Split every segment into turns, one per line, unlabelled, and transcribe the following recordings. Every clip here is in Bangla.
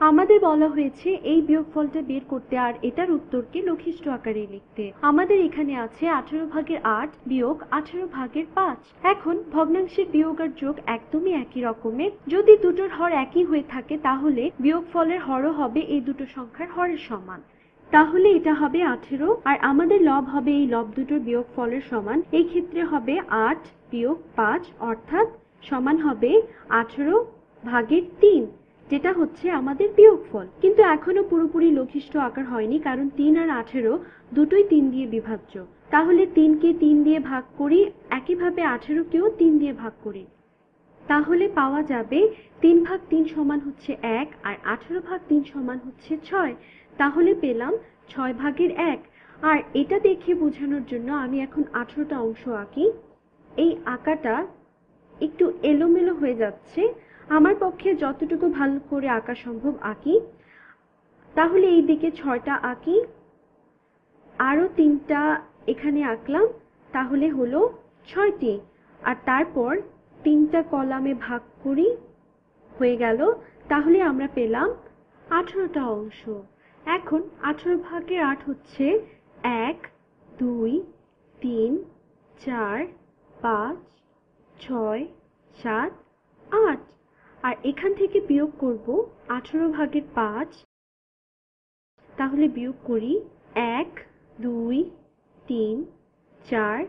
আমাদের বলা হয়েছে এই বিয়োগফলটা বের করতে আর এটার উত্তরকে লঘিষ্ঠ আকারে লিখতে। আমাদের এখানে আছে 18/8 বিয়োগ 18/5। এখন ভগ্নাংশের বিয়োগ আর যোগ একদমই একই রকমের। যদি দুটোর হর একই হয়ে থাকে তাহলে বিয়োগফলের হরও হবে এই দুটো সংখ্যার হরের সমান। তাহলে এটা হবে 18 আর আমাদের লব হবে এই লব দুটোর বিয়োগফলের সমান। এই ক্ষেত্রে হবে 8 বিয়োগ 5 অর্থাৎ সমান হবে 18/3, যেটা হচ্ছে আমাদের বিয়োগফল। কিন্তু এখনো পুরোপুরি লঘিষ্ঠ আকার হয়নি, কারণ 3 আর 18 দুটোই 3 দিয়ে বিভাজ্য। তাহলে 3কে 3 দিয়ে ভাগ করি, একইভাবে 18কেও 3 দিয়ে ভাগ করি। তাহলে পাওয়া যাবে 3/3 সমান হচ্ছে 1 আর 18/3 সমান হচ্ছে 6। তাহলে পেলাম 6/1। আর এটা দেখে বোঝানোর জন্য আমি এখন 18টা অংশ আঁকি। এই আঁকাটা একটু এলোমেলো হয়ে যাচ্ছে, আমার পক্ষে যতটুকু ভালো করে আঁকা সম্ভব আঁকি। তাহলে এই দিকে 6টা আঁকি, আরো 3টা এখানে আঁকলাম, তাহলে হলো 6টি। আর তারপর 3টা কলামে ভাগ করি, হয়ে গেল। তাহলে আমরা পেলাম 18টা অংশ। এখন 18/8 হচ্ছে 1 2 3 4 5 6 7 8। আর এখান থেকে বিয়োগ করব 18/5। তাহলে বিয়োগ করি 1 2 3 4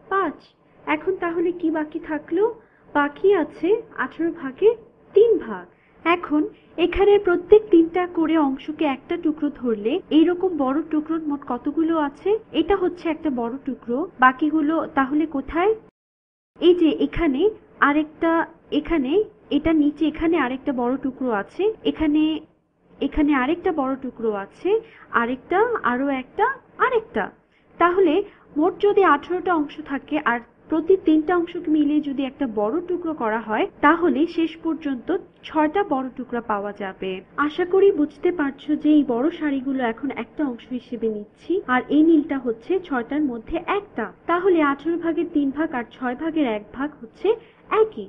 5। এখন তাহলে কি বাকি থাকলো? বাকি আছে 18/3 ভাগ। এখন এখানের প্রত্যেক 3টা করে অংশকে একটা টুকরো ধরলে এইরকম বড় টুকরোর মোট কতগুলো আছে? এটা হচ্ছে একটা বড় টুকরো, বাকিগুলো তাহলে কোথায়? এই যে এখানে আরেকটা, এখানে এটা নিচে, এখানে আরেকটা বড় টুকরো আছে, এখানে এখানে আরেকটা বড় টুকরো আছে, আরেকটা, আরো একটা, আরেকটা। তাহলে মোট যদি 18টা অংশ থাকে আর প্রতি 3টা অংশকে মিলিয়ে যদি একটা বড় টুকরো করা হয়, তাহলে শেষ পর্যন্ত 6টা বড় টুকরা পাওয়া যাবে। আশা করি বুঝতে পারছো যে এই বড় সারিগুলো এখন একটা অংশ হিসেবে নিচ্ছি, আর এই নীলটা হচ্ছে 6টার মধ্যে একটা। তাহলে 18/3 ভাগ আর 6/1 ভাগ হচ্ছে একই।